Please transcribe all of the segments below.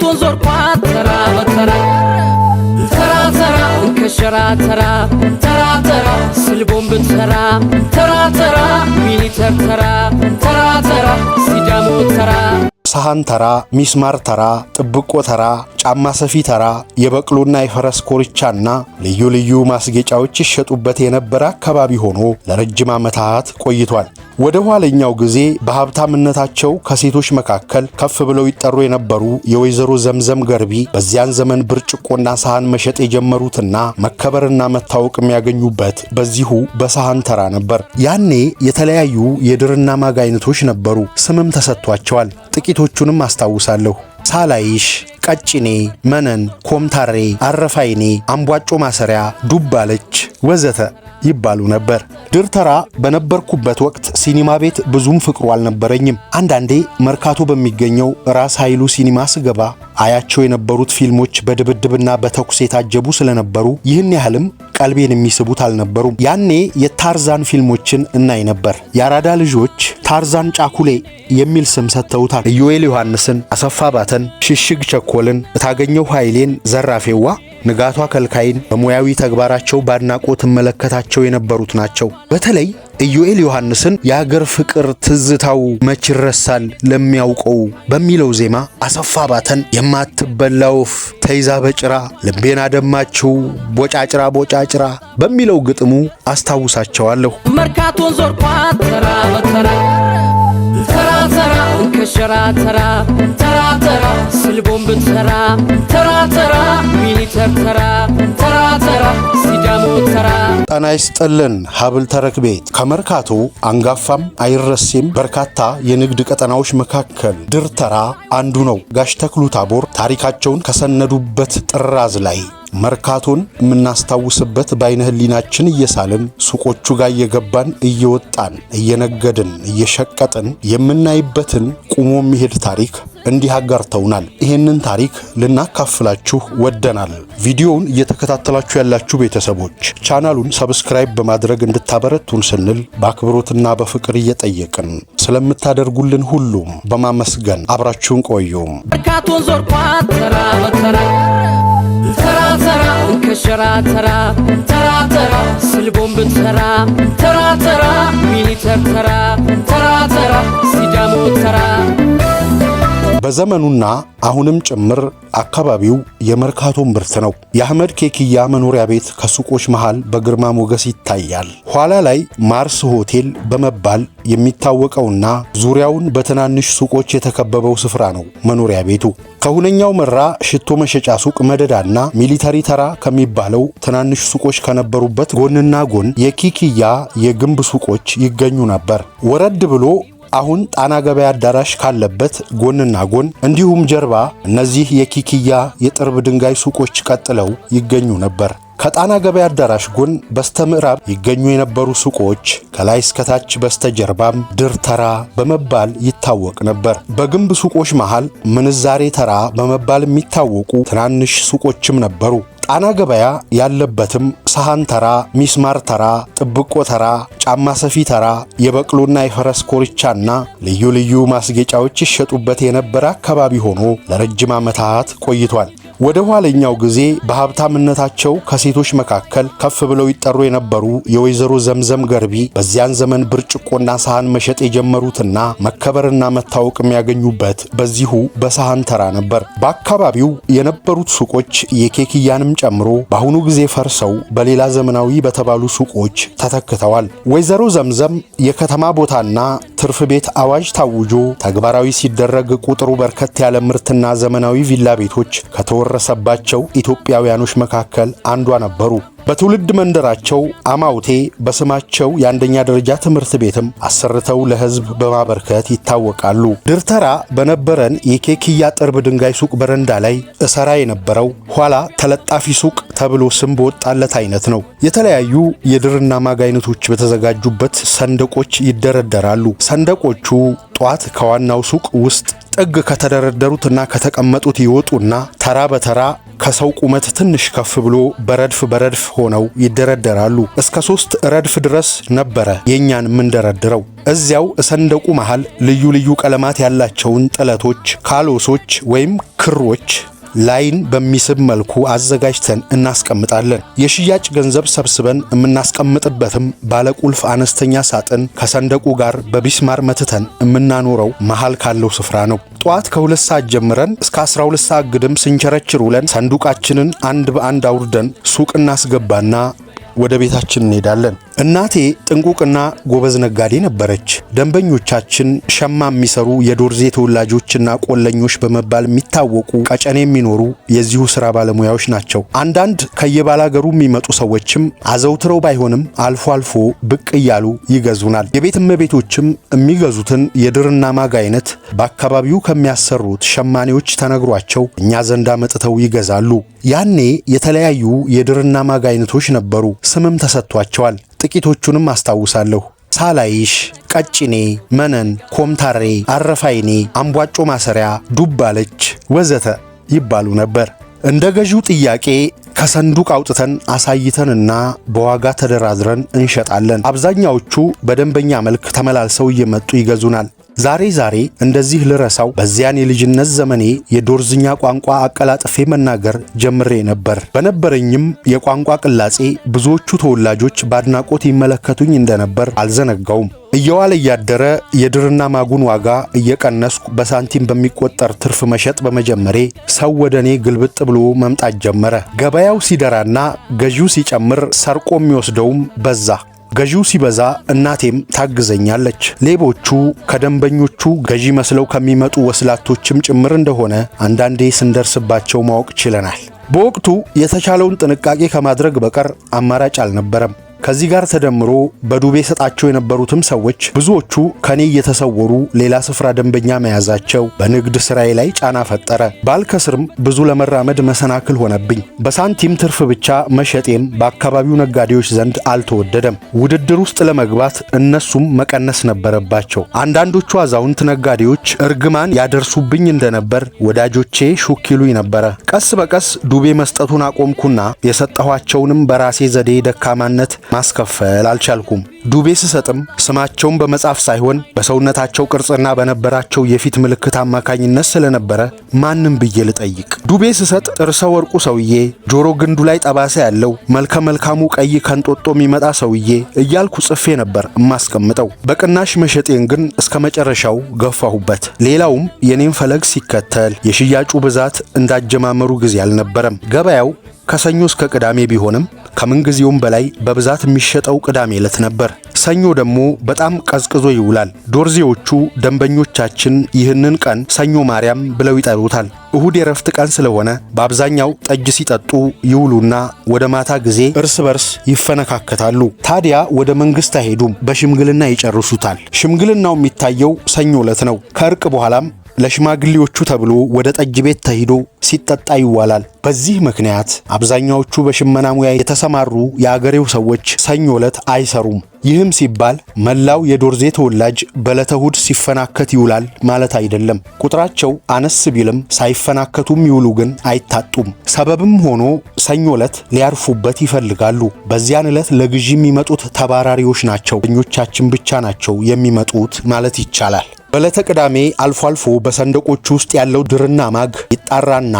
መርካቶን ዞርኳት ተራ በተራ ተራ ተራ እንከሸራ ተራ ተራ ተራ ስልቦን ብትሰራ ተራ ተራ ሚሊተር ተራ ተራ ተራ ሲዳሞ ተራ ሳህን ተራ ሚስማር ተራ ጥብቆ ተራ ጫማ ሰፊ ተራ የበቅሎና የፈረስ ኮርቻና ልዩ ልዩ ማስጌጫዎች ይሸጡበት የነበረ አካባቢ ሆኖ ለረጅም ዓመታት ቆይቷል። ወደ ኋለኛው ጊዜ በሀብታምነታቸው ከሴቶች መካከል ከፍ ብለው ይጠሩ የነበሩ የወይዘሮ ዘምዘም ገርቢ በዚያን ዘመን ብርጭቆና ሳህን መሸጥ የጀመሩትና መከበርና መታወቅ የሚያገኙበት በዚሁ በሳህን ተራ ነበር። ያኔ የተለያዩ የድርና ማግ አይነቶች ነበሩ፣ ስምም ተሰጥቷቸዋል። ጥቂቶቹንም አስታውሳለሁ። ሳላይሽ፣ ቀጭኔ፣ መነን፣ ኮምታሬ፣ አረፋይኔ፣ አምቧጮ ማሰሪያ፣ ዱባለች ወዘተ ይባሉ ነበር። ድር ተራ በነበርኩበት ወቅት ሲኒማ ቤት ብዙም ፍቅሩ አልነበረኝም። አንዳንዴ መርካቶ በሚገኘው ራስ ኃይሉ ሲኒማ ስገባ አያቸው የነበሩት ፊልሞች በድብድብና በተኩስ የታጀቡ ስለነበሩ ይህን ያህልም ቀልቤን የሚስቡት አልነበሩም። ያኔ የታርዛን ፊልሞችን እናይ ነበር። የአራዳ ልጆች ታርዛን ጫኩሌ የሚል ስም ሰጥተውታል። ኢዮኤል ዮሐንስን፣ አሰፋ ባተን፣ ሽሽግ ቸኮልን፣ እታገኘው ኃይሌን፣ ዘራፌዋ ንጋቷ ከልካይን በሙያዊ ተግባራቸው ባድናቆት መለከታቸው የነበሩት ናቸው። በተለይ ኢዮኤል ዮሐንስን የአገር ፍቅር ትዝታው መች ይረሳል ለሚያውቀው በሚለው ዜማ አሰፋ ባተን የማትበላ ወፍ ተይዛ በጭራ ልቤን አደማችው ቦጫጭራ ቦጫጭራ በሚለው ግጥሙ አስታውሳቸዋለሁ። መርካቶን ዞርኳት ተራ በተራ ተራ ተራ እንከሸራ ተራ ተራ ተራ ስልቦን ብትሰራ ተራ ተራ ሚሊተር ተራ ተራ ተራ ሲዳሞ ተራ ጤና ይስጥልን። ሀብል ተረክ ቤት ከመርካቶ አንጋፋም አይረሴም በርካታ የንግድ ቀጠናዎች መካከል ድር ተራ አንዱ ነው። ጋሽ ተክሉ ታቦር ታሪካቸውን ከሰነዱበት ጥራዝ ላይ መርካቶን የምናስታውስበት በአይነ ህሊናችን እየሳልን ሱቆቹ ጋር እየገባን እየወጣን እየነገድን እየሸቀጥን የምናይበትን ቁሞ የሚሄድ ታሪክ እንዲህ አጋርተውናል። ይሄንን ታሪክ ልናካፍላችሁ ወደናል። ቪዲዮውን እየተከታተላችሁ ያላችሁ ቤተሰቦች ቻናሉን ሰብስክራይብ በማድረግ እንድታበረቱን ስንል በአክብሮትና በፍቅር እየጠየቅን ስለምታደርጉልን ሁሉም በማመስገን አብራችሁን ቆዩም። መርካቶን ዞርኳት ተራ በተራ ተራ ተራ እንከሸራ ተራ ተራ ተራ ስልቦን ብትሰራ ተራ ተራ ሚሊተር ተራ ተራ ተራ ሲዳሞ ተራ በዘመኑና አሁንም ጭምር አካባቢው የመርካቶ ምርት ነው። የአህመድ ኬክያ መኖሪያ ቤት ከሱቆች መሃል በግርማ ሞገስ ይታያል። ኋላ ላይ ማርስ ሆቴል በመባል የሚታወቀውና ዙሪያውን በትናንሽ ሱቆች የተከበበው ስፍራ ነው መኖሪያ ቤቱ። ከሁነኛው መራ ሽቶ መሸጫ ሱቅ መደዳና ሚሊተሪ ተራ ከሚባለው ትናንሽ ሱቆች ከነበሩበት ጎንና ጎን የኬክያ የግንብ ሱቆች ይገኙ ነበር። ወረድ ብሎ አሁን ጣና ገበያ አዳራሽ ካለበት ጎንና ጎን እንዲሁም ጀርባ እነዚህ የኬክያ የጥርብ ድንጋይ ሱቆች ቀጥለው ይገኙ ነበር። ከጣና ገበያ አዳራሽ ጎን በስተምዕራብ ይገኙ የነበሩ ሱቆች ከላይ እስከታች በስተጀርባም ድር ተራ በመባል ይታወቅ ነበር። በግንብ ሱቆች መሃል ምንዛሬ ተራ በመባል የሚታወቁ ትናንሽ ሱቆችም ነበሩ። ጣና ገበያ ያለበትም ሳህን ተራ፣ ሚስማር ተራ፣ ጥብቆ ተራ፣ ጫማ ሰፊ ተራ የበቅሎና የፈረስ ኮርቻና ልዩ ልዩ ማስጌጫዎች ይሸጡበት የነበረ አካባቢ ሆኖ ለረጅም ዓመታት ቆይቷል። ወደ ኋለኛው ጊዜ በሀብታምነታቸው ከሴቶች መካከል ከፍ ብለው ይጠሩ የነበሩ የወይዘሮ ዘምዘም ገርቢ በዚያን ዘመን ብርጭቆና ሳህን መሸጥ የጀመሩትና መከበርና መታወቅ የሚያገኙበት በዚሁ በሳህን ተራ ነበር። በአካባቢው የነበሩት ሱቆች የኬክያንም ጨምሮ በአሁኑ ጊዜ ፈርሰው በሌላ ዘመናዊ በተባሉ ሱቆች ተተክተዋል። ወይዘሮ ዘምዘም የከተማ ቦታና ትርፍ ቤት አዋጅ ታውጆ ተግባራዊ ሲደረግ ቁጥሩ በርከት ያለ ምርትና ዘመናዊ ቪላ ቤቶች ከተወረሰባቸው ኢትዮጵያውያኖች መካከል አንዷ ነበሩ። በትውልድ መንደራቸው አማውቴ በስማቸው የአንደኛ ደረጃ ትምህርት ቤትም አሰርተው ለሕዝብ በማበርከት ይታወቃሉ። ድር ተራ በነበረን የኬክያ ጥርብ ድንጋይ ሱቅ በረንዳ ላይ እሰራ የነበረው ኋላ ተለጣፊ ሱቅ ተብሎ ስም በወጣለት አይነት ነው። የተለያዩ የድርና ማግ አይነቶች በተዘጋጁበት ሰንደቆች ይደረደራሉ። ሰንደቆቹ ጧት ከዋናው ሱቅ ውስጥ ጥግ ከተደረደሩትና ከተቀመጡት ይወጡና ተራ በተራ ከሰው ቁመት ትንሽ ከፍ ብሎ በረድፍ ሆነው ይደረደራሉ። እስከ 3 ረድፍ ድረስ ነበረ የኛን ምንደረድረው። እዚያው ሰንደቁ መሃል ልዩ ልዩ ቀለማት ያላቸውን ጥለቶች፣ ካሎሶች ወይም ክሮች ላይን በሚስብ መልኩ አዘጋጅተን እናስቀምጣለን። የሽያጭ ገንዘብ ሰብስበን የምናስቀምጥበትም ባለቁልፍ አነስተኛ ሳጥን ከሰንደቁ ጋር በቢስማር መትተን የምናኖረው መሃል ካለው ስፍራ ነው። ጧት ከ2 ሰዓት ጀምረን እስከ 12 ሰዓት ግድም ስንቸረችር ውለን ሰንዱቃችንን አንድ በአንድ አውርደን ሱቅ እናስገባና ወደ ቤታችን እንሄዳለን። እናቴ ጥንቁቅና ጎበዝ ነጋዴ ነበረች። ደንበኞቻችን ሸማ የሚሰሩ የዶርዜ ተወላጆችና ቆለኞች በመባል የሚታወቁ ቀጨኔ የሚኖሩ የዚሁ ስራ ባለሙያዎች ናቸው። አንዳንድ ከየባላገሩ የሚመጡ ሰዎችም አዘውትረው ባይሆንም አልፎ አልፎ ብቅ እያሉ ይገዙናል። የቤት እመቤቶችም የሚገዙትን የድርና ማግ አይነት በአካባቢው ከሚያሰሩት ሸማኔዎች ተነግሯቸው እኛ ዘንዳ መጥተው ይገዛሉ። ያኔ የተለያዩ የድርና ማግ አይነቶች ነበሩ። ስምም ተሰጥቷቸዋል። ጥቂቶቹንም አስታውሳለሁ። ሳላይሽ፣ ቀጭኔ፣ መነን፣ ኮምታሬ፣ አረፋይኔ፣ አምቧጮ ማሰሪያ፣ ዱባለች ወዘተ ይባሉ ነበር። እንደ ገዢው ጥያቄ ከሰንዱቅ አውጥተን አሳይተንና በዋጋ ተደራድረን እንሸጣለን። አብዛኛዎቹ በደንበኛ መልክ ተመላልሰው እየመጡ ይገዙናል። ዛሬ እንደዚህ ልረሳው በዚያን የልጅነት ዘመኔ የዶርዝኛ ቋንቋ አቀላጥፌ መናገር ጀምሬ ነበር። በነበረኝም የቋንቋ ቅላጼ ብዙዎቹ ተወላጆች ባድናቆት ይመለከቱኝ እንደነበር አልዘነጋውም። እየዋለ እያደረ የድርና ማጉን ዋጋ እየቀነስኩ በሳንቲም በሚቆጠር ትርፍ መሸጥ በመጀመሬ ሰው ወደኔ ግልብጥ ብሎ መምጣት ጀመረ። ገበያው ሲደራና ገዢው ሲጨምር ሰርቆ የሚወስደውም በዛ። ገዢው ሲበዛ እናቴም ታግዘኛለች። ሌቦቹ ከደንበኞቹ ገዢ መስለው ከሚመጡ ወስላቶችም ጭምር እንደሆነ አንዳንዴ ስንደርስባቸው ማወቅ ችለናል። በወቅቱ የተቻለውን ጥንቃቄ ከማድረግ በቀር አማራጭ አልነበረም። ከዚህ ጋር ተደምሮ በዱቤ ሰጣቸው የነበሩትም ሰዎች ብዙዎቹ ከኔ እየተሰወሩ ሌላ ስፍራ ደንበኛ መያዛቸው በንግድ ስራዬ ላይ ጫና ፈጠረ። ባልከስርም ብዙ ለመራመድ መሰናክል ሆነብኝ። በሳንቲም ትርፍ ብቻ መሸጤም በአካባቢው ነጋዴዎች ዘንድ አልተወደደም። ውድድር ውስጥ ለመግባት እነሱም መቀነስ ነበረባቸው። አንዳንዶቹ አዛውንት ነጋዴዎች እርግማን ያደርሱብኝ እንደነበር ወዳጆቼ ሹክ ይሉኝ ነበረ። ቀስ በቀስ ዱቤ መስጠቱን አቆምኩና የሰጠኋቸውንም በራሴ ዘዴ ደካማነት ማስከፈል አልቻልኩም። ዱቤ ስሰጥም ስማቸውን በመጻፍ ሳይሆን በሰውነታቸው ቅርጽና በነበራቸው የፊት ምልክት አማካኝነት ስለነበረ ማንም ብዬ ልጠይቅ? ዱቤ ስሰጥ ጥርሰ ወርቁ ሰውዬ፣ ጆሮ ግንዱ ላይ ጠባሳ ያለው መልከ መልካሙ ቀይ ከንጦጦ የሚመጣ ሰውዬ እያልኩ ጽፌ ነበር እማስቀምጠው። በቅናሽ መሸጤን ግን እስከ መጨረሻው ገፋሁበት። ሌላውም የኔን ፈለግ ሲከተል የሽያጩ ብዛት እንዳጀማመሩ ጊዜ አልነበረም። ገበያው ከሰኞ እስከ ቅዳሜ ቢሆንም ከምንጊዜውም በላይ በብዛት የሚሸጠው ቅዳሜ ዕለት ነበር። ሰኞ ደግሞ በጣም ቀዝቅዞ ይውላል። ዶርዜዎቹ ደንበኞቻችን ይህንን ቀን ሰኞ ማርያም ብለው ይጠሩታል። እሁድ የረፍት ቀን ስለሆነ በአብዛኛው ጠጅ ሲጠጡ ይውሉና ወደ ማታ ጊዜ እርስ በርስ ይፈነካከታሉ። ታዲያ ወደ መንግስት አይሄዱም፣ በሽምግልና ይጨርሱታል። ሽምግልናው የሚታየው ሰኞ ዕለት ነው። ከእርቅ በኋላም ለሽማግሌዎቹ ተብሎ ወደ ጠጅ ቤት ተሂዶ ሲጠጣ ይዋላል። በዚህ ምክንያት አብዛኛዎቹ በሽመና ሙያ የተሰማሩ የአገሬው ሰዎች ሰኞ ዕለት አይሰሩም። ይህም ሲባል መላው የዶርዜ ተወላጅ በዕለተ እሁድ ሲፈናከት ይውላል ማለት አይደለም። ቁጥራቸው አነስ ቢልም ሳይፈናከቱም ይውሉ ግን አይታጡም። ሰበብም ሆኖ ሰኞ ዕለት ሊያርፉበት ይፈልጋሉ። በዚያን ዕለት ለግዢ የሚመጡት ተባራሪዎች ናቸው። ኞቻችን ብቻ ናቸው የሚመጡት ማለት ይቻላል። በዕለተ ቅዳሜ አልፎ አልፎ በሰንደቆቹ ውስጥ ያለው ድርና ማግ ይጣራና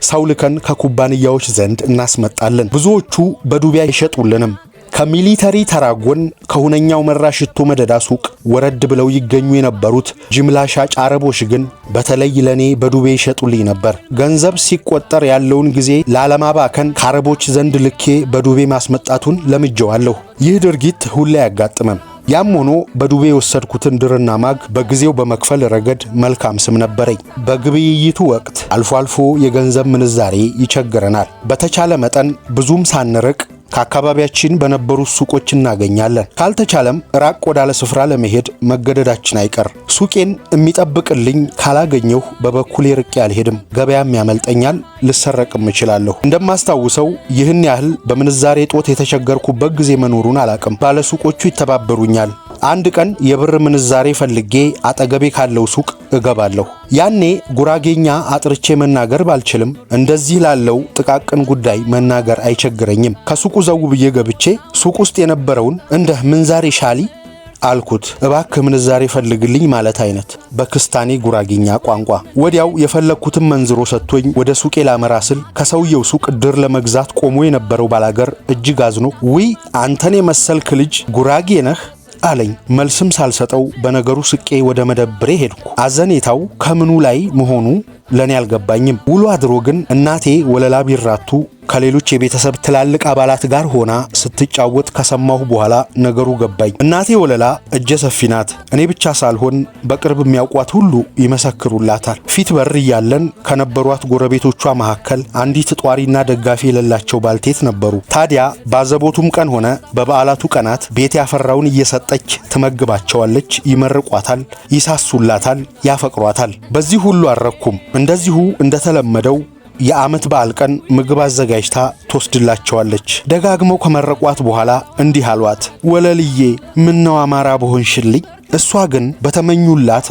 ሰው ልከን ከኩባንያዎች ዘንድ እናስመጣለን። ብዙዎቹ በዱቤ አይሸጡልንም። ከሚሊተሪ ተራ ጎን ከሁነኛው መራ ሽቶ መደዳ ሱቅ ወረድ ብለው ይገኙ የነበሩት ጅምላ ሻጭ አረቦች ግን በተለይ ለኔ በዱቤ ይሸጡልኝ ነበር። ገንዘብ ሲቆጠር ያለውን ጊዜ ላለማባከን ከአረቦች ዘንድ ልኬ በዱቤ ማስመጣቱን ለምጄዋለሁ። ይህ ድርጊት ሁሌ አያጋጥምም። ያም ሆኖ በዱቤ የወሰድኩትን ድርና ማግ በጊዜው በመክፈል ረገድ መልካም ስም ነበረኝ። በግብይይቱ ወቅት አልፎ አልፎ የገንዘብ ምንዛሬ ይቸግረናል። በተቻለ መጠን ብዙም ሳንርቅ ከአካባቢያችን በነበሩ ሱቆች እናገኛለን። ካልተቻለም ራቅ ወዳለ ስፍራ ለመሄድ መገደዳችን አይቀር። ሱቄን የሚጠብቅልኝ ካላገኘሁ በበኩሌ ርቄ አልሄድም። ገበያም ያመልጠኛል፣ ልሰረቅም እችላለሁ። እንደማስታውሰው ይህን ያህል በምንዛሬ ጦት የተቸገርኩበት ጊዜ መኖሩን አላቅም። ባለሱቆቹ ይተባበሩኛል። አንድ ቀን የብር ምንዛሬ ፈልጌ አጠገቤ ካለው ሱቅ እገባለሁ። ያኔ ጉራጌኛ አጥርቼ መናገር ባልችልም እንደዚህ ላለው ጥቃቅን ጉዳይ መናገር አይቸግረኝም። ከሱቁ ዘው ብዬ ገብቼ ሱቅ ውስጥ የነበረውን እንደ ምንዛሬ ሻሊ አልኩት። እባክህ ምንዛሬ ፈልግልኝ ማለት አይነት በክስታኔ ጉራጌኛ ቋንቋ። ወዲያው የፈለግኩትን መንዝሮ ሰጥቶኝ ወደ ሱቄ ላመራ ስል ከሰውየው ሱቅ ድር ለመግዛት ቆሞ የነበረው ባላገር እጅግ አዝኖ ውይ አንተን የመሰልክ ልጅ ጉራጌ ነህ አለኝ። መልስም ሳልሰጠው በነገሩ ስቄ ወደ መደብሬ ሄድኩ። አዘኔታው ከምኑ ላይ መሆኑ ለኔ አልገባኝም። ውሎ አድሮ ግን እናቴ ወለላ ቢራቱ ከሌሎች የቤተሰብ ትላልቅ አባላት ጋር ሆና ስትጫወት ከሰማሁ በኋላ ነገሩ ገባኝ። እናቴ ወለላ እጀ ሰፊ ናት። እኔ ብቻ ሳልሆን በቅርብ የሚያውቋት ሁሉ ይመሰክሩላታል። ፊት በር እያለን ከነበሯት ጎረቤቶቿ መካከል አንዲት ጧሪና ደጋፊ የሌላቸው ባልቴት ነበሩ። ታዲያ ባዘቦቱም ቀን ሆነ በበዓላቱ ቀናት ቤት ያፈራውን እየሰጠች ትመግባቸዋለች፣ ይመርቋታል፣ ይሳሱላታል፣ ያፈቅሯታል። በዚህ ሁሉ አልረኩም። እንደዚሁ እንደተለመደው የዓመት በዓል ቀን ምግብ አዘጋጅታ ትወስድላቸዋለች። ደጋግመው ከመረቋት በኋላ እንዲህ አሏት፣ ወለልዬ ምነው አማራ በሆንሽልኝ። እሷ ግን በተመኙላት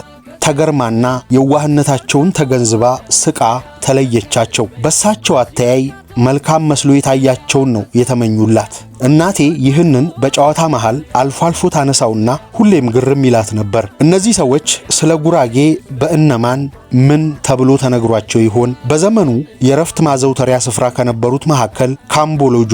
ተገርማና የዋህነታቸውን ተገንዝባ ስቃ ተለየቻቸው። በሳቸው አተያይ መልካም መስሎ የታያቸውን ነው የተመኙላት። እናቴ ይህንን በጨዋታ መሃል አልፎ አልፎ ታነሳውና ሁሌም ግርም ይላት ነበር። እነዚህ ሰዎች ስለ ጉራጌ በእነማን ምን ተብሎ ተነግሯቸው ይሆን? በዘመኑ የረፍት ማዘውተሪያ ስፍራ ከነበሩት መካከል ካምቦሎጆ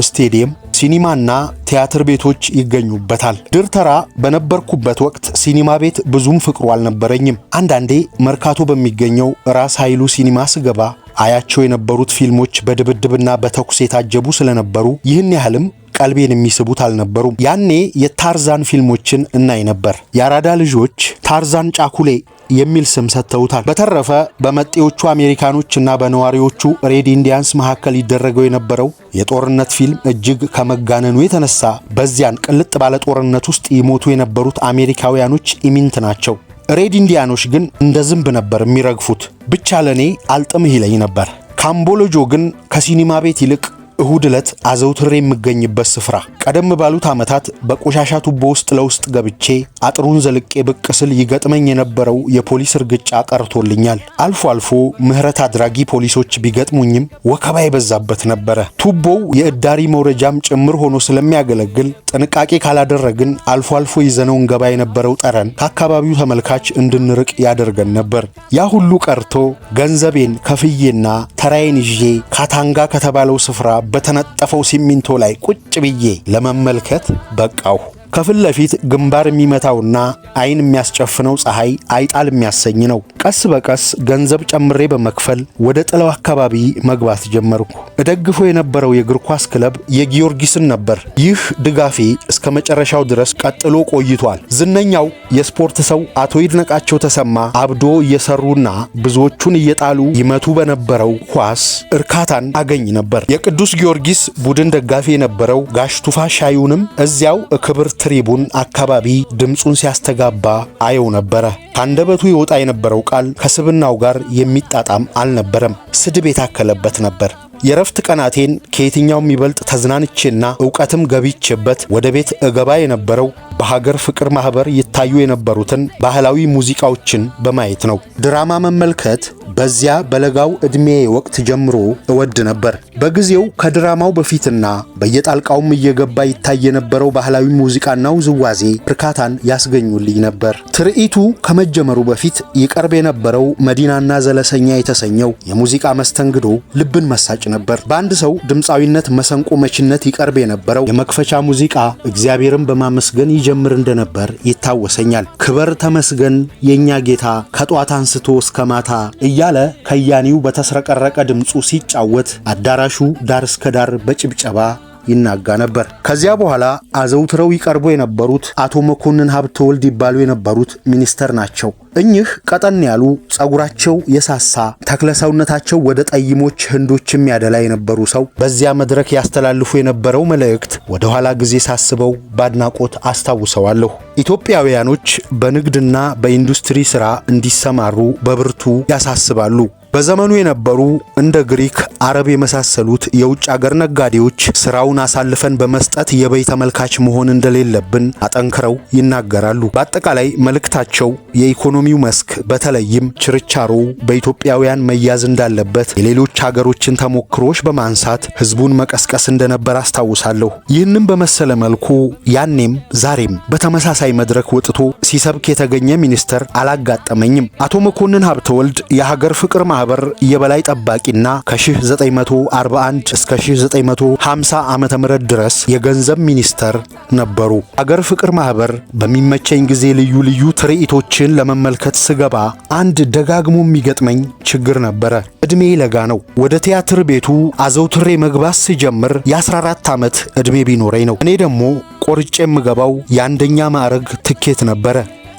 ስቴዲየም፣ ሲኒማና ቲያትር ቤቶች ይገኙበታል። ድርተራ በነበርኩበት ወቅት ሲኒማ ቤት ብዙም ፍቅሩ አልነበረኝም። አንዳንዴ መርካቶ በሚገኘው ራስ ኃይሉ ሲኒማ ስገባ አያቸው የነበሩት ፊልሞች በድብድብና በተኩስ የታጀቡ ስለነበሩ ይህን ያህልም ቀልቤን የሚስቡት አልነበሩም። ያኔ የታርዛን ፊልሞችን እናይ ነበር። የአራዳ ልጆች ታርዛን ጫኩሌ የሚል ስም ሰጥተውታል። በተረፈ በመጤዎቹ አሜሪካኖችና በነዋሪዎቹ ሬድ ኢንዲያንስ መካከል ይደረገው የነበረው የጦርነት ፊልም እጅግ ከመጋነኑ የተነሳ በዚያን ቅልጥ ባለ ጦርነት ውስጥ ይሞቱ የነበሩት አሜሪካውያኖች ኢሚንት ናቸው። ሬድ ኢንዲያኖች ግን እንደ ዝንብ ነበር የሚረግፉት። ብቻ ለኔ አልጥምህ ይለኝ ነበር። ካምቦሎጆ ግን ከሲኒማ ቤት ይልቅ እሁድ ዕለት አዘውትሬ የምገኝበት ስፍራ። ቀደም ባሉት ዓመታት በቆሻሻ ቱቦ ውስጥ ለውስጥ ገብቼ አጥሩን ዘልቄ ብቅ ስል ይገጥመኝ የነበረው የፖሊስ እርግጫ ቀርቶልኛል። አልፎ አልፎ ምህረት አድራጊ ፖሊሶች ቢገጥሙኝም ወከባ የበዛበት ነበረ። ቱቦው የእዳሪ መውረጃም ጭምር ሆኖ ስለሚያገለግል ጥንቃቄ ካላደረግን አልፎ አልፎ ይዘነው እንገባ የነበረው ጠረን ከአካባቢው ተመልካች እንድንርቅ ያደርገን ነበር። ያ ሁሉ ቀርቶ ገንዘቤን ከፍዬና ተራዬን ይዤ ካታንጋ ከተባለው ስፍራ በተነጠፈው ሲሚንቶ ላይ ቁጭ ብዬ ለመመልከት በቃሁ። ከፊት ለፊት ግንባር የሚመታውና አይን የሚያስጨፍነው ፀሐይ አይጣል የሚያሰኝ ነው። ቀስ በቀስ ገንዘብ ጨምሬ በመክፈል ወደ ጥላው አካባቢ መግባት ጀመርኩ። እደግፎ የነበረው የእግር ኳስ ክለብ የጊዮርጊስን ነበር። ይህ ድጋፌ እስከ መጨረሻው ድረስ ቀጥሎ ቆይቷል። ዝነኛው የስፖርት ሰው አቶ ይድነቃቸው ተሰማ አብዶ እየሰሩና ብዙዎቹን እየጣሉ ይመቱ በነበረው ኳስ እርካታን አገኝ ነበር። የቅዱስ ጊዮርጊስ ቡድን ደጋፊ የነበረው ጋሽ ቱፋ ሻዩንም እዚያው ክብር ትሪቡን አካባቢ ድምጹን ሲያስተጋባ አየው ነበረ። ካንደበቱ ይወጣ የነበረው ቃል ከስብናው ጋር የሚጣጣም አልነበረም። ስድብ የታከለበት ነበር። የረፍት ቀናቴን ከየትኛውም ይበልጥ ተዝናንቼና ዕውቀትም ገቢቼበት ወደ ቤት እገባ የነበረው በሀገር ፍቅር ማህበር ይታዩ የነበሩትን ባህላዊ ሙዚቃዎችን በማየት ነው። ድራማ መመልከት በዚያ በለጋው ዕድሜ ወቅት ጀምሮ እወድ ነበር። በጊዜው ከድራማው በፊትና በየጣልቃውም እየገባ ይታይ የነበረው ባህላዊ ሙዚቃና ውዝዋዜ እርካታን ያስገኙልኝ ነበር። ትርኢቱ ከመጀመሩ በፊት ይቀርብ የነበረው መዲናና ዘለሰኛ የተሰኘው የሙዚቃ መስተንግዶ ልብን መሳጭ ነበር። በአንድ ሰው ድምፃዊነት መሰንቆ መችነት ይቀርብ የነበረው የመክፈቻ ሙዚቃ እግዚአብሔርን በማመስገን ይጀምር እንደነበር ይታወሰኛል። ክበር ተመስገን የኛ ጌታ ከጧት አንስቶ እስከ ማታ እያለ ከያኒው በተስረቀረቀ ድምፁ ሲጫወት አዳራሹ ዳር እስከ ዳር በጭብጨባ ይናጋ ነበር። ከዚያ በኋላ አዘውትረው ይቀርቡ የነበሩት አቶ መኮንን ሀብተወልድ ይባሉ የነበሩት ሚኒስተር ናቸው። እኚህ ቀጠን ያሉ ጸጉራቸው የሳሳ ተክለሰውነታቸው ወደ ጠይሞች ህንዶችም ያደላ የነበሩ ሰው በዚያ መድረክ ያስተላልፉ የነበረው መልእክት ወደ ኋላ ጊዜ ሳስበው ባድናቆት አስታውሰዋለሁ። ኢትዮጵያውያኖች በንግድና በኢንዱስትሪ ሥራ እንዲሰማሩ በብርቱ ያሳስባሉ። በዘመኑ የነበሩ እንደ ግሪክ፣ አረብ የመሳሰሉት የውጭ አገር ነጋዴዎች ስራውን አሳልፈን በመስጠት የበይ ተመልካች መሆን እንደሌለብን አጠንክረው ይናገራሉ። በአጠቃላይ መልእክታቸው የኢኮኖሚው መስክ በተለይም ችርቻሮ በኢትዮጵያውያን መያዝ እንዳለበት የሌሎች ሀገሮችን ተሞክሮች በማንሳት ህዝቡን መቀስቀስ እንደነበር አስታውሳለሁ። ይህንም በመሰለ መልኩ ያኔም ዛሬም በተመሳሳይ መድረክ ወጥቶ ሲሰብክ የተገኘ ሚኒስተር አላጋጠመኝም። አቶ መኮንን ሀብተወልድ የሀገር ፍቅር ማህበር የበላይ ጠባቂና ከ1941 እስከ 1950 ዓመተ ምህረት ድረስ የገንዘብ ሚኒስተር ነበሩ። ሀገር ፍቅር ማህበር በሚመቸኝ ጊዜ ልዩ ልዩ ትርኢቶችን ለመመልከት ስገባ አንድ ደጋግሞ የሚገጥመኝ ችግር ነበረ። እድሜ ለጋ ነው። ወደ ቲያትር ቤቱ አዘውትሬ መግባት ስጀምር የ14 ዓመት እድሜ ቢኖረኝ ነው። እኔ ደግሞ ቆርጬ የምገባው የአንደኛ ማዕረግ ትኬት ነበረ።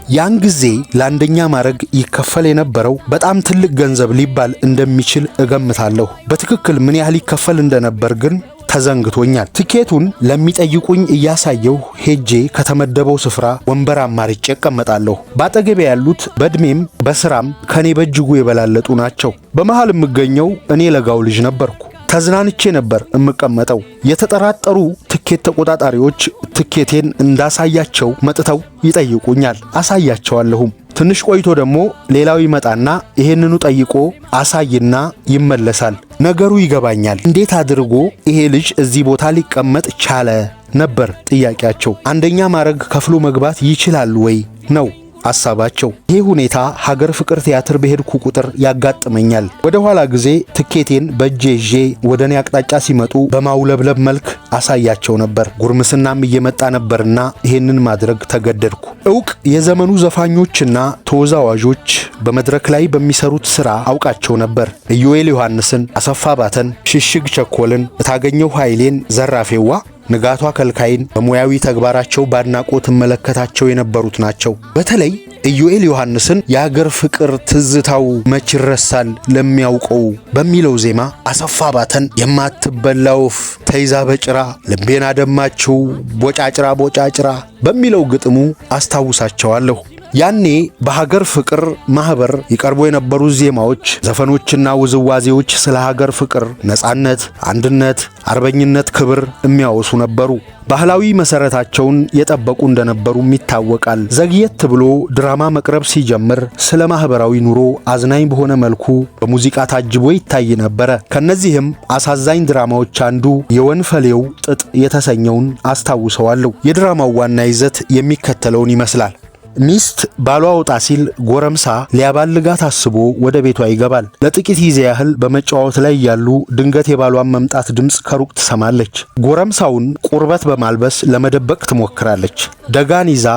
ያን ጊዜ ለአንደኛ ማዕረግ ይከፈል የነበረው በጣም ትልቅ ገንዘብ ሊባል እንደሚችል እገምታለሁ። በትክክል ምን ያህል ይከፈል እንደነበር ግን ተዘንግቶኛል። ትኬቱን ለሚጠይቁኝ እያሳየሁ ሄጄ ከተመደበው ስፍራ ወንበር አማርጬ እቀመጣለሁ። ባጠገቤ ያሉት በእድሜም በስራም ከኔ በእጅጉ የበላለጡ ናቸው። በመሃል የምገኘው እኔ ለጋው ልጅ ነበርኩ። ተዝናንቼ ነበር እምቀመጠው። የተጠራጠሩ ትኬት ተቆጣጣሪዎች ትኬቴን እንዳሳያቸው መጥተው ይጠይቁኛል። አሳያቸዋለሁም። ትንሽ ቆይቶ ደግሞ ሌላው ይመጣና ይሄንኑ ጠይቆ አሳይና ይመለሳል። ነገሩ ይገባኛል። እንዴት አድርጎ ይሄ ልጅ እዚህ ቦታ ሊቀመጥ ቻለ ነበር ጥያቄያቸው። አንደኛ ማዕረግ ከፍሎ መግባት ይችላል ወይ ነው አሳባቸው። ይህ ሁኔታ ሀገር ፍቅር ቲያትር በሄድኩ ቁጥር ያጋጥመኛል። ወደ ኋላ ጊዜ ትኬቴን በእጄ ይዤ ወደ እኔ አቅጣጫ ሲመጡ በማውለብለብ መልክ አሳያቸው ነበር። ጉርምስናም እየመጣ ነበርና ይሄንን ማድረግ ተገደድኩ። ዕውቅ የዘመኑ ዘፋኞችና ተወዛዋዦች በመድረክ ላይ በሚሰሩት ሥራ አውቃቸው ነበር። ኢዮኤል ዮሐንስን፣ አሰፋ ባተን፣ ሽሽግ ቸኮልን፣ እታገኘው ኃይሌን፣ ዘራፌዋ ንጋቷ ከልካይን በሙያዊ ተግባራቸው ባድናቆት እመለከታቸው የነበሩት ናቸው። በተለይ ኢዮኤል ዮሐንስን የሀገር ፍቅር ትዝታው መች ይረሳል ለሚያውቀው በሚለው ዜማ፣ አሰፋ ባተን የማትበላ ወፍ ተይዛ በጭራ ልቤን አደማችው ቦጫጭራ ቦጫጭራ በሚለው ግጥሙ አስታውሳቸዋለሁ። ያኔ በሀገር ፍቅር ማህበር ይቀርቡ የነበሩ ዜማዎች፣ ዘፈኖችና ውዝዋዜዎች ስለ ሀገር ፍቅር፣ ነጻነት፣ አንድነት፣ አርበኝነት፣ ክብር የሚያወሱ ነበሩ። ባህላዊ መሰረታቸውን የጠበቁ እንደነበሩም ይታወቃል። ዘግየት ብሎ ድራማ መቅረብ ሲጀምር ስለ ማህበራዊ ኑሮ አዝናኝ በሆነ መልኩ በሙዚቃ ታጅቦ ይታይ ነበረ። ከነዚህም አሳዛኝ ድራማዎች አንዱ የወንፈሌው ጥጥ የተሰኘውን አስታውሰዋለሁ። የድራማው ዋና ይዘት የሚከተለውን ይመስላል። ሚስት ባሏ ወጣ ሲል ጎረምሳ ሊያባልጋት አስቦ ወደ ቤቷ ይገባል። ለጥቂት ጊዜ ያህል በመጫወት ላይ ያሉ ድንገት የባሏን መምጣት ድምፅ ከሩቅ ትሰማለች። ጎረምሳውን ቁርበት በማልበስ ለመደበቅ ትሞክራለች። ደጋን ይዛ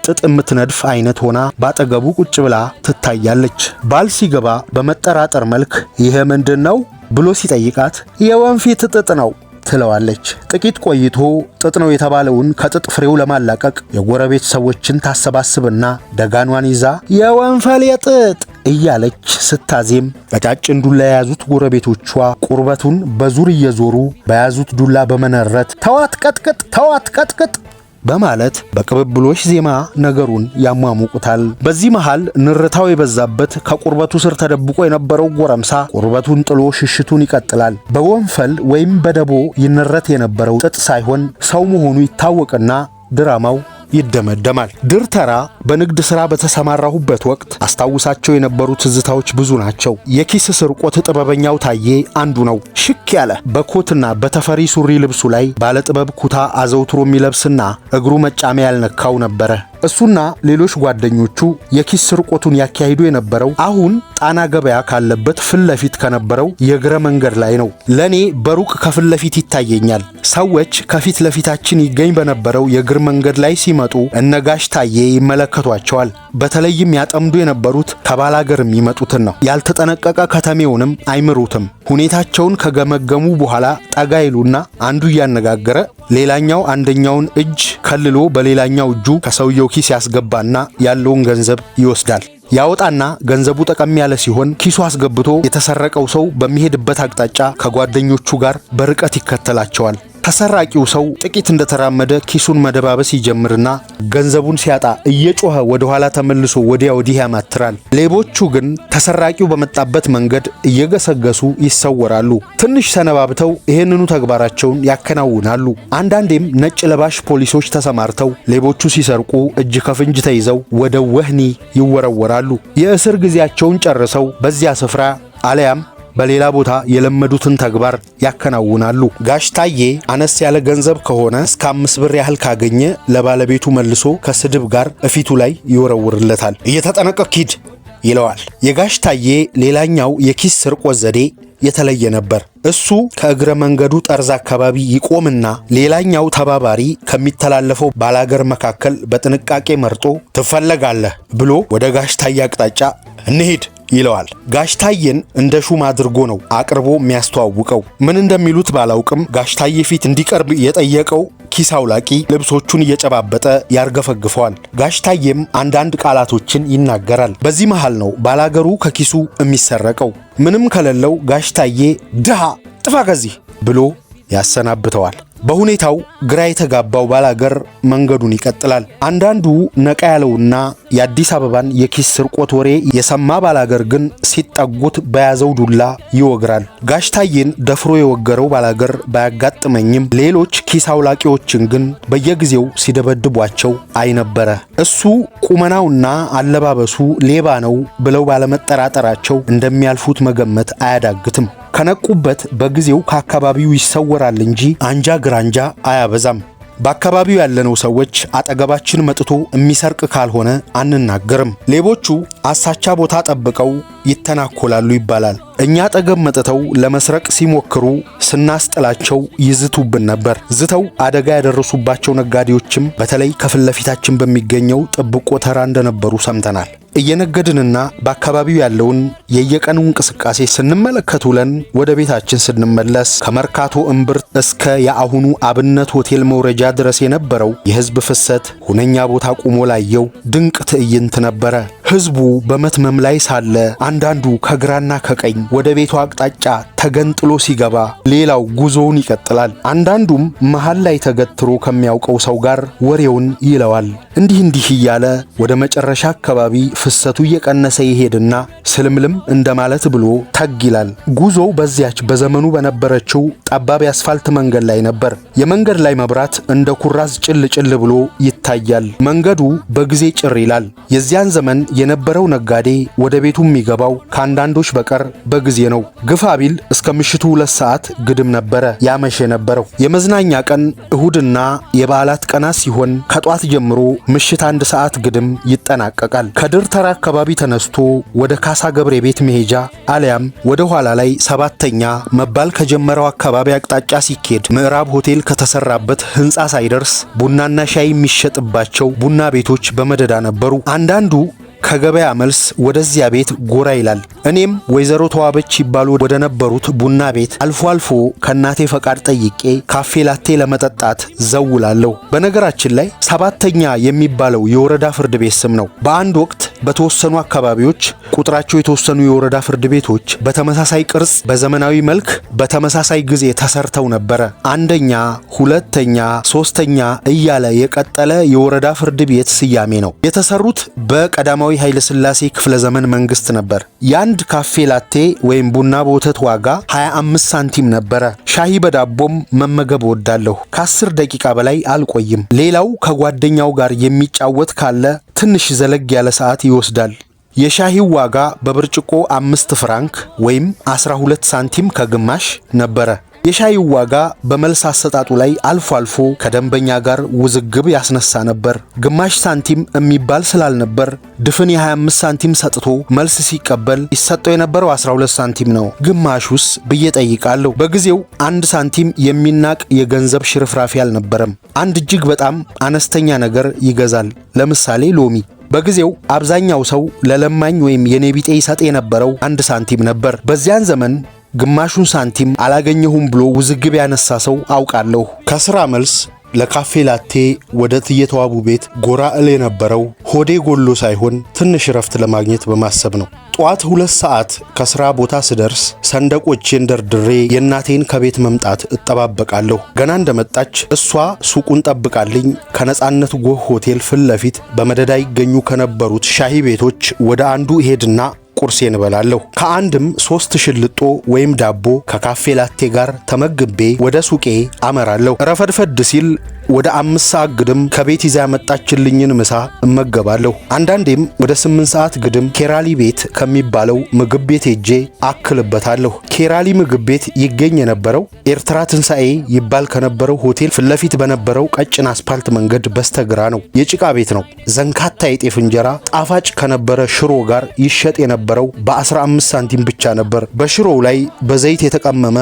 ጥጥ የምትነድፍ አይነት ሆና ባጠገቡ ቁጭ ብላ ትታያለች። ባል ሲገባ በመጠራጠር መልክ ይሄ ምንድን ነው ብሎ ሲጠይቃት የወንፊት ጥጥ ነው ትለዋለች። ጥቂት ቆይቶ ጥጥ ነው የተባለውን ከጥጥ ፍሬው ለማላቀቅ የጎረቤት ሰዎችን ታሰባስብና ደጋኗን ይዛ የወንፈሌ ጥጥ እያለች ስታዜም ቀጫጭን ዱላ የያዙት ጎረቤቶቿ ቁርበቱን በዙር እየዞሩ በያዙት ዱላ በመነረት ተዋት ቀጥቅጥ ተዋት ቀጥቅጥ በማለት በቅብብሎሽ ዜማ ነገሩን ያሟሙቁታል። በዚህ መሃል ንርታው የበዛበት ከቁርበቱ ስር ተደብቆ የነበረው ጎረምሳ ቁርበቱን ጥሎ ሽሽቱን ይቀጥላል። በወንፈል ወይም በደቦ ይነረት የነበረው ጥጥ ሳይሆን ሰው መሆኑ ይታወቅና ድራማው ይደመደማል። ድር ተራ በንግድ ሥራ በተሰማራሁበት ወቅት አስታውሳቸው የነበሩ ትዝታዎች ብዙ ናቸው። የኪስ ስርቆት ጥበበኛው ታዬ አንዱ ነው። ሽክ ያለ በኮትና በተፈሪ ሱሪ ልብሱ ላይ ባለጥበብ ኩታ አዘውትሮ የሚለብስና እግሩ መጫሚያ ያልነካው ነበረ። እሱና ሌሎች ጓደኞቹ የኪስ ስርቆቱን ያካሂዱ የነበረው አሁን ጣና ገበያ ካለበት ፊት ለፊት ከነበረው የእግረ መንገድ ላይ ነው። ለኔ በሩቅ ከፊት ለፊት ይታየኛል። ሰዎች ከፊት ለፊታችን ይገኝ በነበረው የእግር መንገድ ላይ ሲመጡ እነጋሽ ታዬ ይመለከቷቸዋል። በተለይም ያጠምዱ የነበሩት ከባላገር የሚመጡትን ነው። ያልተጠነቀቀ ከተሜውንም አይምሩትም። ሁኔታቸውን ከገመገሙ በኋላ ጠጋ ይሉና አንዱ እያነጋገረ ሌላኛው አንደኛውን እጅ ከልሎ በሌላኛው እጁ ከሰውየው ኪስ ያስገባና ያለውን ገንዘብ ይወስዳል። ያወጣና ገንዘቡ ጠቀም ያለ ሲሆን ኪሱ አስገብቶ የተሰረቀው ሰው በሚሄድበት አቅጣጫ ከጓደኞቹ ጋር በርቀት ይከተላቸዋል። ተሰራቂው ሰው ጥቂት እንደተራመደ ኪሱን መደባበስ ይጀምርና ገንዘቡን ሲያጣ እየጮኸ ወደ ኋላ ተመልሶ ወዲያ ወዲህ ያማትራል። ሌቦቹ ግን ተሰራቂው በመጣበት መንገድ እየገሰገሱ ይሰወራሉ። ትንሽ ሰነባብተው ይህንኑ ተግባራቸውን ያከናውናሉ። አንዳንዴም ነጭ ለባሽ ፖሊሶች ተሰማርተው ሌቦቹ ሲሰርቁ እጅ ከፍንጅ ተይዘው ወደ ወህኒ ይወረወራሉ። የእስር ጊዜያቸውን ጨርሰው በዚያ ስፍራ አለያም በሌላ ቦታ የለመዱትን ተግባር ያከናውናሉ። ጋሽ ታዬ አነስ ያለ ገንዘብ ከሆነ እስከ 5 ብር ያህል ካገኘ ለባለቤቱ መልሶ ከስድብ ጋር እፊቱ ላይ ይወረውርለታል። እየተጠነቀቅ ሂድ ይለዋል። የጋሽ ታዬ ሌላኛው የኪስ ስርቆት ዘዴ የተለየ ነበር። እሱ ከእግረ መንገዱ ጠርዝ አካባቢ ይቆምና ሌላኛው ተባባሪ ከሚተላለፈው ባላገር መካከል በጥንቃቄ መርጦ ትፈለጋለህ ብሎ ወደ ጋሽ ታዬ አቅጣጫ እንሂድ ይለዋል። ጋሽ ታዬን እንደ ሹም አድርጎ ነው አቅርቦ የሚያስተዋውቀው። ምን እንደሚሉት ባላውቅም ጋሽ ታዬ ፊት እንዲቀርብ የጠየቀው ኪስ አውላቂ ልብሶቹን እየጨባበጠ ያርገፈግፈዋል። ጋሽ ታዬም አንዳንድ ቃላቶችን ይናገራል። በዚህ መሃል ነው ባላገሩ ከኪሱ የሚሰረቀው። ምንም ከሌለው ጋሽ ታዬ ድሃ ጥፋ ከዚህ ብሎ ያሰናብተዋል። በሁኔታው ግራ የተጋባው ባላገር መንገዱን ይቀጥላል። አንዳንዱ ነቃ ያለውና የአዲስ አበባን የኪስ ስርቆት ወሬ የሰማ ባላገር ግን ሲጠጉት በያዘው ዱላ ይወግራል። ጋሽ ታዬን ደፍሮ የወገረው ባላገር ባያጋጥመኝም ሌሎች ኪስ አውላቂዎችን ግን በየጊዜው ሲደበድቧቸው አይነበረ። እሱ ቁመናውና አለባበሱ ሌባ ነው ብለው ባለመጠራጠራቸው እንደሚያልፉት መገመት አያዳግትም። ከነቁበት በጊዜው ከአካባቢው ይሰወራል እንጂ አንጃ ግራንጃ አያበዛም። በአካባቢው ያለነው ሰዎች አጠገባችን መጥቶ የሚሰርቅ ካልሆነ አንናገርም። ሌቦቹ አሳቻ ቦታ ጠብቀው ይተናኮላሉ ይባላል። እኛ አጠገብ መጥተው ለመስረቅ ሲሞክሩ ስናስጥላቸው ይዝቱብን ነበር። ዝተው አደጋ ያደረሱባቸው ነጋዴዎችም በተለይ ከፊት ለፊታችን በሚገኘው ጥብቆ ተራ እንደነበሩ ሰምተናል። እየነገድንና በአካባቢው ያለውን የየቀኑ እንቅስቃሴ ስንመለከት ውለን ወደ ቤታችን ስንመለስ ከመርካቶ እምብርት እስከ የአሁኑ አብነት ሆቴል መውረጃ ድረስ የነበረው የሕዝብ ፍሰት ሁነኛ ቦታ ቆሞ ላየው ድንቅ ትዕይንት ነበረ። ሕዝቡ በመትመም ላይ ሳለ አንዳንዱ ከግራና ከቀኝ ወደ ቤቱ አቅጣጫ ተገንጥሎ ሲገባ፣ ሌላው ጉዞውን ይቀጥላል። አንዳንዱም መሃል ላይ ተገትሮ ከሚያውቀው ሰው ጋር ወሬውን ይለዋል። እንዲህ እያለ ወደ መጨረሻ አካባቢ ፍሰቱ እየቀነሰ ይሄድና ስልምልም እንደማለት ብሎ ተግ ይላል። ጉዞው በዚያች በዘመኑ በነበረችው ጠባብ የአስፋልት መንገድ ላይ ነበር። የመንገድ ላይ መብራት እንደ ኩራዝ ጭል ብሎ ይታያል። መንገዱ በጊዜ ጭር ይላል። የዚያን ዘመን የነበረው ነጋዴ ወደ ቤቱ የሚገባው ከአንዳንዶች በቀር በጊዜ ነው። ግፋ ቢል እስከ ምሽቱ 2 ሰዓት ግድም ነበረ ያመሸ የነበረው። የመዝናኛ ቀን እሁድና የበዓላት ቀናት ሲሆን ከጧት ጀምሮ ምሽት 1 ሰዓት ግድም ይጠናቀቃል። ከድር ተራ አካባቢ ተነስቶ ወደ ካሳ ገብሬ ቤት መሄጃ አሊያም ወደ ኋላ ላይ 7ኛ መባል ከጀመረው አካባቢ አቅጣጫ ሲኬድ ምዕራብ ሆቴል ከተሰራበት ህንጻ ሳይደርስ ቡናና ሻይ የሚሸጥባቸው ቡና ቤቶች በመደዳ ነበሩ። አንዳንዱ ከገበያ መልስ ወደዚያ ቤት ጎራ ይላል። እኔም ወይዘሮ ተዋበች ይባሉ ወደ ነበሩት ቡና ቤት አልፎ አልፎ ከናቴ ፈቃድ ጠይቄ ካፌ ላቴ ለመጠጣት ዘውላለሁ። በነገራችን ላይ 7ኛ የሚባለው የወረዳ ፍርድ ቤት ስም ነው። በአንድ ወቅት በተወሰኑ አካባቢዎች ቁጥራቸው የተወሰኑ የወረዳ ፍርድ ቤቶች በተመሳሳይ ቅርጽ በዘመናዊ መልክ በተመሳሳይ ጊዜ ተሰርተው ነበረ። 1ኛ፣ 2ኛ፣ 3ኛ እያለ የቀጠለ የወረዳ ፍርድ ቤት ስያሜ ነው። የተሰሩት በቀዳማዊ ኃይለ ሥላሴ ክፍለ ዘመን መንግስት ነበር። የአንድ ካፌ ላቴ ወይም ቡና በወተት ዋጋ 25 ሳንቲም ነበረ። ሻሂ በዳቦም መመገብ ወዳለሁ። ከ10 ደቂቃ በላይ አልቆይም። ሌላው ከጓደኛው ጋር የሚጫወት ካለ ትንሽ ዘለግ ያለ ሰዓት ይወስዳል። የሻሂው ዋጋ በብርጭቆ 5 ፍራንክ ወይም 12 ሳንቲም ከግማሽ ነበረ። የሻሂው ዋጋ በመልስ አሰጣጡ ላይ አልፎ አልፎ ከደንበኛ ጋር ውዝግብ ያስነሳ ነበር። ግማሽ ሳንቲም የሚባል ስላልነበር ድፍን የ25 ሳንቲም ሰጥቶ መልስ ሲቀበል ይሰጠው የነበረው 12 ሳንቲም ነው። ግማሹስ ብዬ ጠይቃለሁ። በጊዜው 1 ሳንቲም የሚናቅ የገንዘብ ሽርፍራፊ አልነበረም። አንድ እጅግ በጣም አነስተኛ ነገር ይገዛል። ለምሳሌ ሎሚ። በጊዜው አብዛኛው ሰው ለለማኝ ወይም የኔቢጤ ይሰጥ የነበረው 1 ሳንቲም ነበር። በዚያን ዘመን ግማሹን ሳንቲም አላገኘሁም ብሎ ውዝግብ ያነሳ ሰው አውቃለሁ። ከስራ መልስ ለካፌ ላቴ ወደ እትየተዋቡ ቤት ጎራ እል የነበረው ሆዴ ጎሎ ሳይሆን ትንሽ ረፍት ለማግኘት በማሰብ ነው። ጧት 2 ሰዓት ከስራ ቦታ ስደርስ ሰንደቆቼን ደርድሬ የእናቴን ከቤት መምጣት እጠባበቃለሁ። ገና እንደመጣች እሷ ሱቁን ጠብቃልኝ ከነጻነት ጎህ ሆቴል ፊት ለፊት በመደዳ ይገኙ ከነበሩት ሻሂ ቤቶች ወደ አንዱ እሄድና ቁርሴን እበላለሁ። ከአንድም 3 ሽልጦ ወይም ዳቦ ከካፌ ላቴ ጋር ተመግቤ ወደ ሱቄ አመራለሁ። ረፈድፈድ ሲል ወደ 5 ሰዓት ግድም ከቤት ይዛ ያመጣችልኝን ምሳ እመገባለሁ። አንዳንዴም ወደ 8 ሰዓት ግድም ኬራሊ ቤት ከሚባለው ምግብ ቤት ሄጄ አክልበታለሁ። ኬራሊ ምግብ ቤት ይገኝ የነበረው ኤርትራ ትንሣኤ ይባል ከነበረው ሆቴል ፊት ለፊት በነበረው ቀጭን አስፓልት መንገድ በስተግራ ነው። የጭቃ ቤት ነው። ዘንካታ የጤፍ እንጀራ ጣፋጭ ከነበረ ሽሮ ጋር ይሸጥ የነበረው በ15 ሳንቲም ብቻ ነበር። በሽሮው ላይ በዘይት የተቀመመ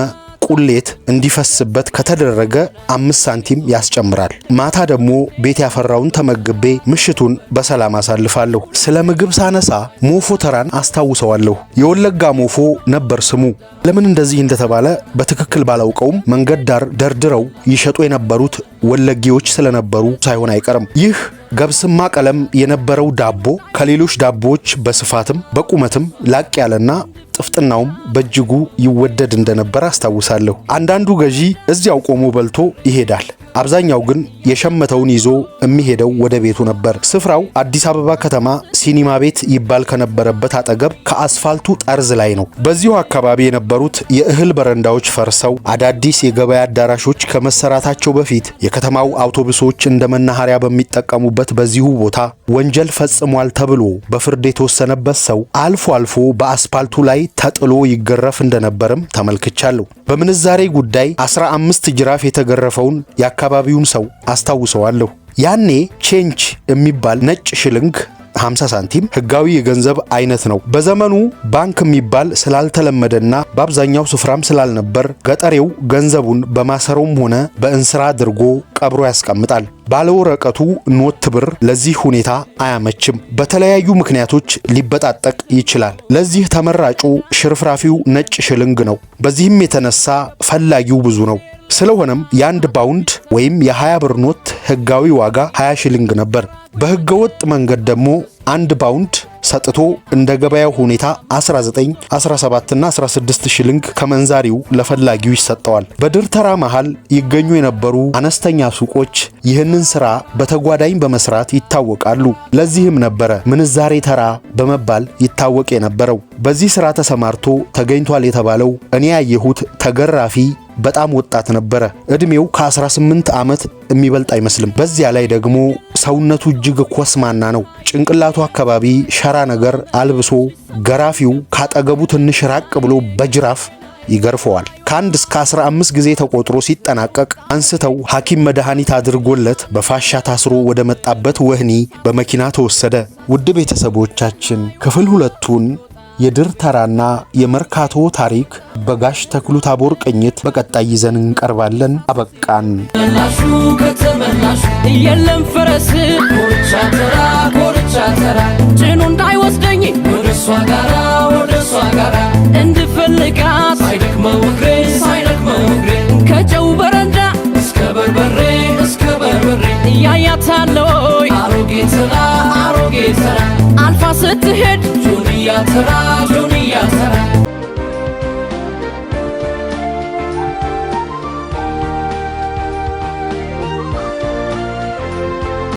ቁሌት እንዲፈስበት ከተደረገ 5 ሳንቲም ያስጨምራል። ማታ ደግሞ ቤት ያፈራውን ተመግቤ ምሽቱን በሰላም አሳልፋለሁ። ስለ ምግብ ሳነሳ ሞፎ ተራን አስታውሰዋለሁ። የወለጋ ሞፎ ነበር ስሙ። ለምን እንደዚህ እንደተባለ በትክክል ባላውቀውም መንገድ ዳር ደርድረው ይሸጡ የነበሩት ወለጌዎች ስለነበሩ ሳይሆን አይቀርም። ይህ ገብስማ ቀለም የነበረው ዳቦ ከሌሎች ዳቦዎች በስፋትም በቁመትም ላቅ ያለና ጥፍጥናውም በእጅጉ ይወደድ እንደነበር አስታውሳለሁ። አንዳንዱ ገዢ እዚያው ቆሞ በልቶ ይሄዳል። አብዛኛው ግን የሸመተውን ይዞ የሚሄደው ወደ ቤቱ ነበር። ስፍራው አዲስ አበባ ከተማ ሲኒማ ቤት ይባል ከነበረበት አጠገብ ከአስፋልቱ ጠርዝ ላይ ነው። በዚሁ አካባቢ የነበሩት የእህል በረንዳዎች ፈርሰው አዳዲስ የገበያ አዳራሾች ከመሰራታቸው በፊት የከተማው አውቶቡሶች እንደ መናኸሪያ በሚጠቀሙበት በዚሁ ቦታ ወንጀል ፈጽሟል ተብሎ በፍርድ የተወሰነበት ሰው አልፎ አልፎ በአስፋልቱ ላይ ተጥሎ ይገረፍ እንደነበርም ተመልክቻለሁ። በምንዛሬ ጉዳይ 15 ጅራፍ የተገረፈውን የአካባቢውን ሰው አስታውሰዋለሁ። ያኔ ቼንጅ የሚባል ነጭ ሽልንግ 50 ሳንቲም ህጋዊ የገንዘብ አይነት ነው። በዘመኑ ባንክ የሚባል ስላልተለመደና በአብዛኛው ስፍራም ስላልነበር ገጠሬው ገንዘቡን በማሰሮም ሆነ በእንስራ አድርጎ ቀብሮ ያስቀምጣል። ባለወረቀቱ ኖት ብር ለዚህ ሁኔታ አያመችም። በተለያዩ ምክንያቶች ሊበጣጠቅ ይችላል። ለዚህ ተመራጩ ሽርፍራፊው ነጭ ሽልንግ ነው። በዚህም የተነሳ ፈላጊው ብዙ ነው። ስለሆነም የ1 ፓውንድ ወይም የ20 ብር ኖት ህጋዊ ዋጋ 20 ሽልንግ ነበር። በህገወጥ መንገድ ደግሞ 1 ፓውንድ ሰጥቶ እንደ ገበያው ሁኔታ 19፣ 17 እና 16 ሽልንግ ከመንዛሪው ለፈላጊው ይሰጠዋል። በድር ተራ መሃል ይገኙ የነበሩ አነስተኛ ሱቆች ይህንን ስራ በተጓዳኝ በመስራት ይታወቃሉ። ለዚህም ነበረ ምንዛሬ ተራ በመባል ይታወቅ የነበረው። በዚህ ስራ ተሰማርቶ ተገኝቷል የተባለው እኔ ያየሁት ተገራፊ በጣም ወጣት ነበረ። እድሜው ከ18 ዓመት የሚበልጥ አይመስልም። በዚያ ላይ ደግሞ ሰውነቱ እጅግ ኮስማና ነው። ጭንቅላቱ አካባቢ ሸራ ነገር አልብሶ ገራፊው ካጠገቡ ትንሽ ራቅ ብሎ በጅራፍ ይገርፈዋል። ከ1 እስከ 15 ጊዜ ተቆጥሮ ሲጠናቀቅ አንስተው ሐኪም መድኃኒት አድርጎለት በፋሻ ታስሮ ወደ መጣበት ወህኒ በመኪና ተወሰደ። ውድ ቤተሰቦቻችን ክፍል 2ቱን የድር ተራና የመርካቶ ታሪክ በጋሽ ተክሉ ታቦር ቅኝት በቀጣይ ይዘን እንቀርባለን። አበቃን። ተመላሹ ከተመላሹ የለም ፈረስ ኮርቻ ተራ ጭኑ እንዳይወስደኝ ወደሷ ጋራ እንድፈልጋት ሳይደክመው እግሬ ከጨው በረንዳ እስከ በርበሬ እያያታለሁ አሮጌ ተራ አልፋ ስትሄድ ጆንያ ተራ